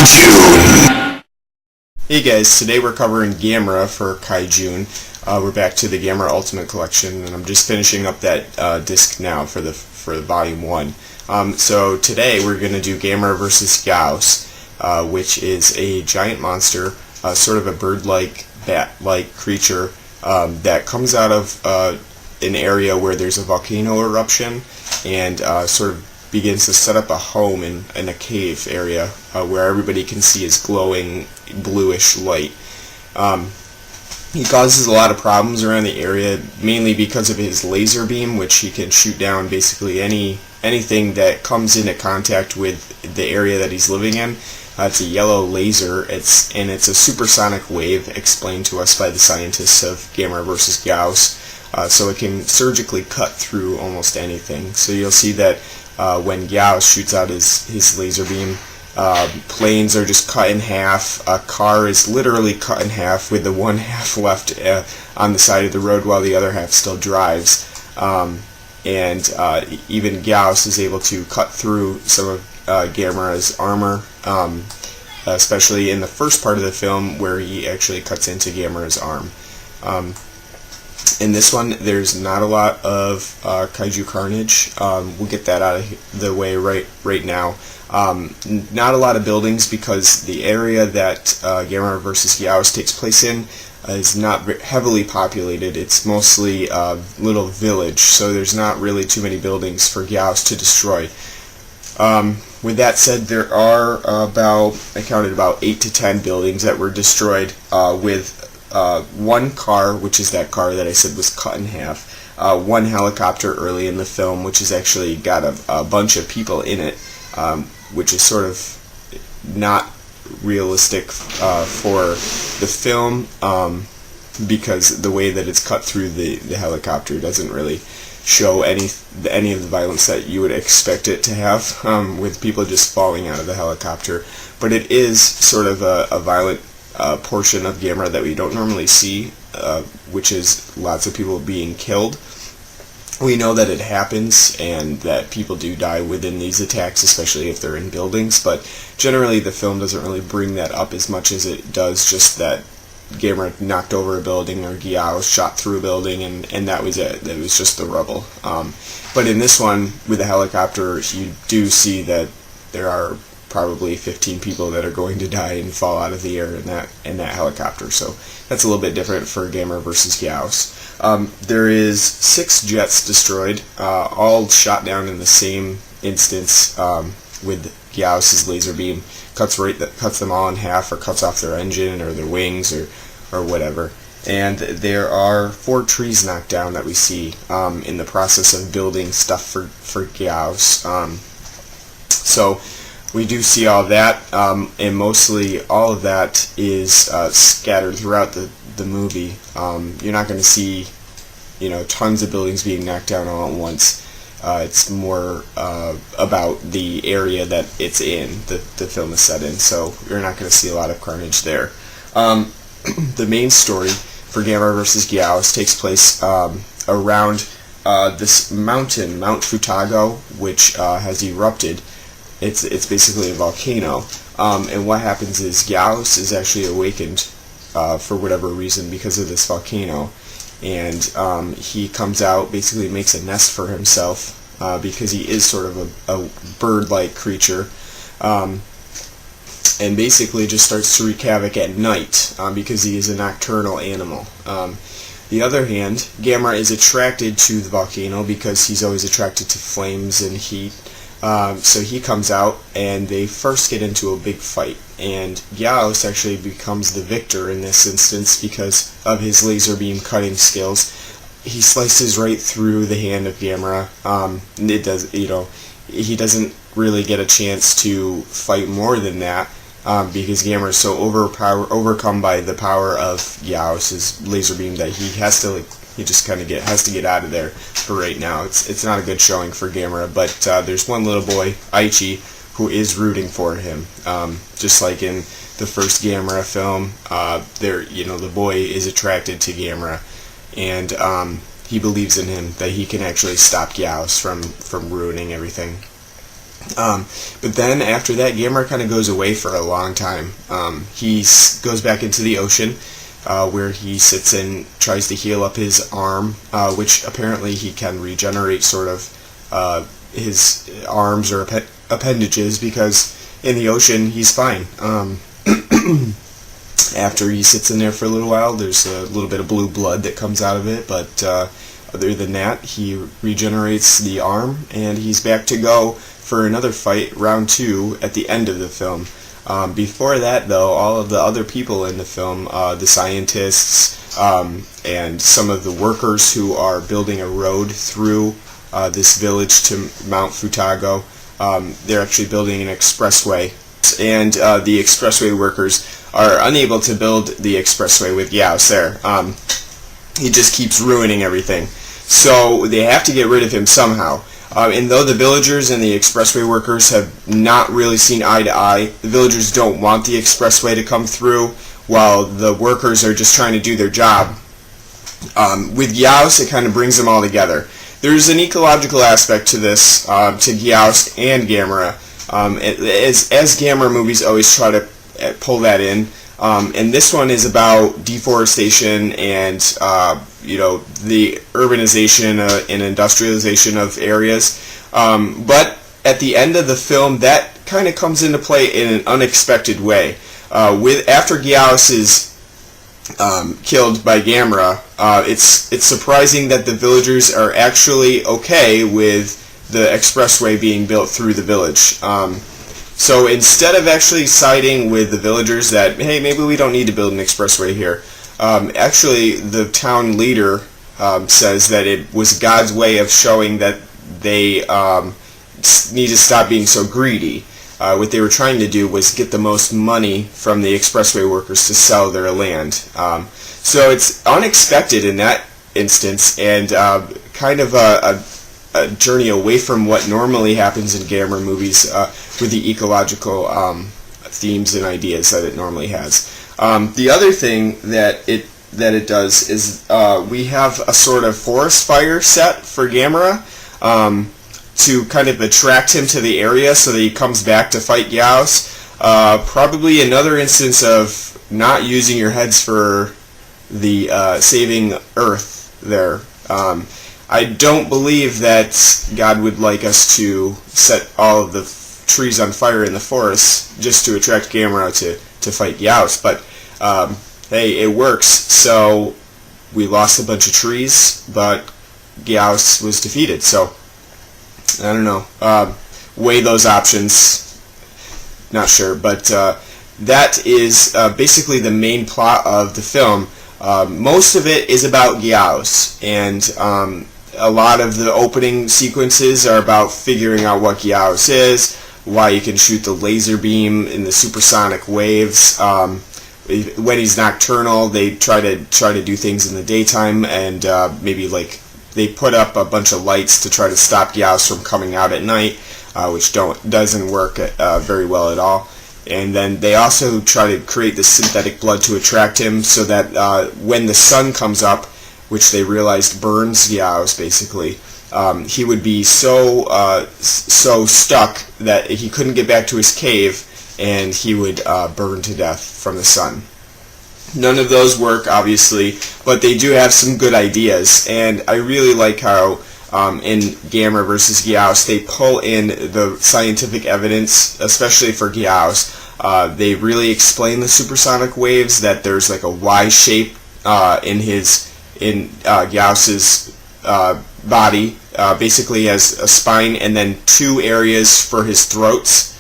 KaiJune. Hey guys, today we're covering Gamera for KaiJune. We're back to the Gamera Ultimate Collection, and I'm just finishing up that disc now for the Volume 1. So today we're going to do Gamera versus Gyaos, which is a giant monster, sort of a bird-like, bat-like creature that comes out of an area where there's a volcano eruption and sort of begins to set up a home in a cave area where everybody can see his glowing bluish light. He causes a lot of problems around the area, mainly because of his laser beam, which he can shoot down basically anything that comes into contact with the area that he's living in. It's a yellow laser, it's a supersonic wave explained to us by the scientists of Gamera vs. Gyaos, so it can surgically cut through almost anything. So you'll see that when Gyaos shoots out his laser beam, planes are just cut in half. A car is literally cut in half with the one half left on the side of the road while the other half still drives. Even Gyaos is able to cut through some of Gamera's armor, especially in the first part of the film where he actually cuts into Gamera's arm. In this one, there's not a lot of kaiju carnage. We'll get that out of the way right now. Not a lot of buildings because the area that Gamera vs. Gyaos takes place in is not heavily populated. It's mostly a little village, so there's not really too many buildings for Gyaos to destroy. With that said, there are I counted about 8 to 10 buildings that were destroyed with one car, which is that car that I said was cut in half, one helicopter early in the film, which has actually got a bunch of people in it, which is sort of not realistic for the film, because the way that it's cut through the helicopter doesn't really show any of the violence that you would expect it to have, with people just falling out of the helicopter. But it is sort of a violent portion of Gamera that we don't normally see, which is lots of people being killed. We know that it happens and that people do die within these attacks, especially if they're in buildings, but generally the film doesn't really bring that up as much as it does just that Gamera knocked over a building or Gyaos shot through a building, and that was it. That was just the rubble. But in this one, with the helicopter, you do see that there are probably 15 people that are going to die and fall out of the air in that helicopter. So that's a little bit different for Gamera vs. Gyaos. There is 6 jets destroyed, all shot down in the same instance, with Gyaos' laser beam cuts them all in half, or cuts off their engine or their wings or whatever. And there are 4 trees knocked down that we see in the process of building stuff for Gyaos. So we do see all of that, and mostly all of that is scattered throughout the movie. You're not going to see, tons of buildings being knocked down all at once. It's more about the area that it's in, the film is set in, so you're not going to see a lot of carnage there. The main story for Gamera vs. Gyaos takes place around this mountain, Mount Futago, which has erupted. It's basically a volcano, and what happens is Gyaos is actually awakened for whatever reason because of this volcano, and he comes out, basically makes a nest for himself, because he is sort of a bird-like creature, and basically just starts to wreak havoc at night, because he is a nocturnal animal. The other hand, Gamera is attracted to the volcano because he's always attracted to flames and heat. So he comes out, and they first get into a big fight, and Gyaos actually becomes the victor in this instance because of his laser beam cutting skills. He slices right through the hand of Gamera. He doesn't really get a chance to fight more than that, because Gamera is so overcome by the power of Gyaos' laser beam that he has to just kind of has to get out of there for right now. It's not a good showing for Gamera, but there's one little boy, Aichi, who is rooting for him. Just like in the first Gamera film, the boy is attracted to Gamera, and he believes in him that he can actually stop Gyaos from ruining everything. But then after that, Gamera kind of goes away for a long time. He goes back into the ocean, where he sits and tries to heal up his arm, which apparently he can regenerate sort of his arms or appendages, because in the ocean he's fine. After he sits in there for a little while, there's a little bit of blue blood that comes out of it, but other than that, he regenerates the arm, and he's back to go for another fight, round 2, at the end of the film. Before that, though, all of the other people in the film, the scientists, and some of the workers who are building a road through this village to Mount Futago, they're actually building an expressway, and the expressway workers are unable to build the expressway with Gyaos there. He just keeps ruining everything. So they have to get rid of him somehow. And though the villagers and the expressway workers have not really seen eye to eye, the villagers don't want the expressway to come through, while the workers are just trying to do their job. With Gyaos, it kind of brings them all together. There's an ecological aspect to this, to Gyaos and Gamera. As Gamera movies always try to pull that in. And this one is about deforestation and the urbanization and industrialization of areas. But at the end of the film, that kind of comes into play in an unexpected way. After Gyaos is killed by Gamera, it's surprising that the villagers are actually okay with the expressway being built through the village. So instead of actually siding with the villagers that, hey, maybe we don't need to build an expressway here, actually the town leader says that it was God's way of showing that they need to stop being so greedy. What they were trying to do was get the most money from the expressway workers to sell their land. So it's unexpected in that instance, and kind of a journey away from what normally happens in Gamera movies with the ecological themes and ideas that it normally has. The other thing that it does is we have a sort of forest fire set for Gamera to kind of attract him to the area so that he comes back to fight Gyaos. Probably another instance of not using your heads for the saving Earth there. I don't believe that God would like us to set all of the trees on fire in the forest just to attract Gamera to fight Gyaos, but hey, it works. So we lost a bunch of trees, but Gyaos was defeated. So I don't know. Weigh those options. Not sure, but that is basically the main plot of the film. Most of it is about Gyaos, and a lot of the opening sequences are about figuring out what Gyaos is, why you can shoot the laser beam in the supersonic waves. When he's nocturnal, they try to do things in the daytime, and maybe like they put up a bunch of lights to try to stop Gyaos from coming out at night, which doesn't work very well at all. And then they also try to create this synthetic blood to attract him, so that when the sun comes up, which they realized burns Gyaos basically, he would be so stuck that he couldn't get back to his cave, and he would burn to death from the sun. None of those work, obviously, but they do have some good ideas, and I really like how in Gamera vs. Gyaos they pull in the scientific evidence, especially for Gyaos. They really explain the supersonic waves, that there's like a Y shape in Gyaos's body, basically has a spine and then two areas for his throats,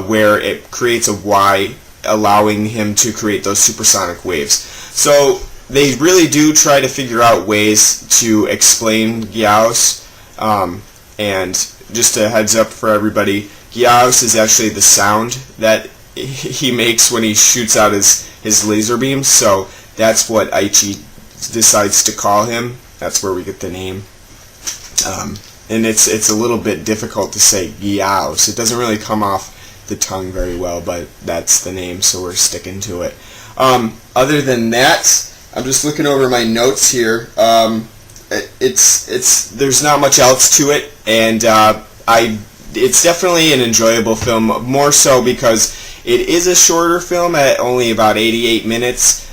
where it creates a Y, allowing him to create those supersonic waves. So they really do try to figure out ways to explain Gyaos, and just a heads up for everybody, Gyaos is actually the sound that he makes when he shoots out his laser beams, so that's what Aichi decides to call him. That's where we get the name. And it's a little bit difficult to say Gyaos. It doesn't really come off the tongue very well, but that's the name, so we're sticking to it. Other than that, I'm just looking over my notes here. There's not much else to it, and I it's definitely an enjoyable film, more so because it is a shorter film at only about 88 minutes.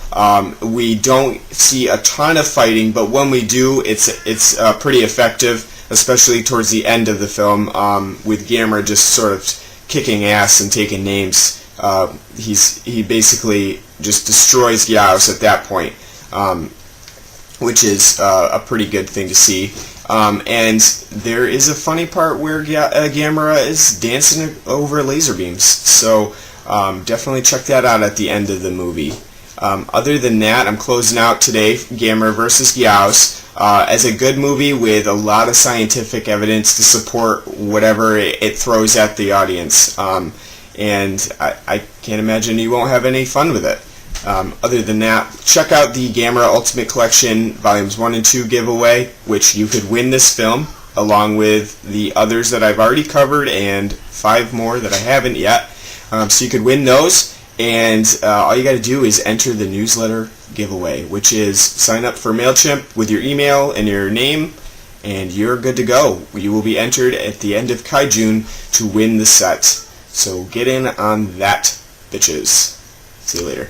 We don't see a ton of fighting, but when we do, it's pretty effective, especially towards the end of the film, with Gamera just sort of kicking ass and taking names. He basically just destroys Gyaos at that point, which is a pretty good thing to see. And there is a funny part where Gamera is dancing over laser beams, so definitely check that out at the end of the movie. Other than that, I'm closing out today Gamera vs. Gyaos as a good movie with a lot of scientific evidence to support whatever it throws at the audience. And I can't imagine you won't have any fun with it. Other than that, check out the Gamera Ultimate Collection Volumes 1 and 2 giveaway, which you could win this film, along with the others that I've already covered and 5 more that I haven't yet. So you could win those, and all you got to do is enter the newsletter giveaway, which is sign up for MailChimp with your email and your name, and you're good to go. You will be entered at the end of KaiJune to win the set. So get in on that, bitches. See you later.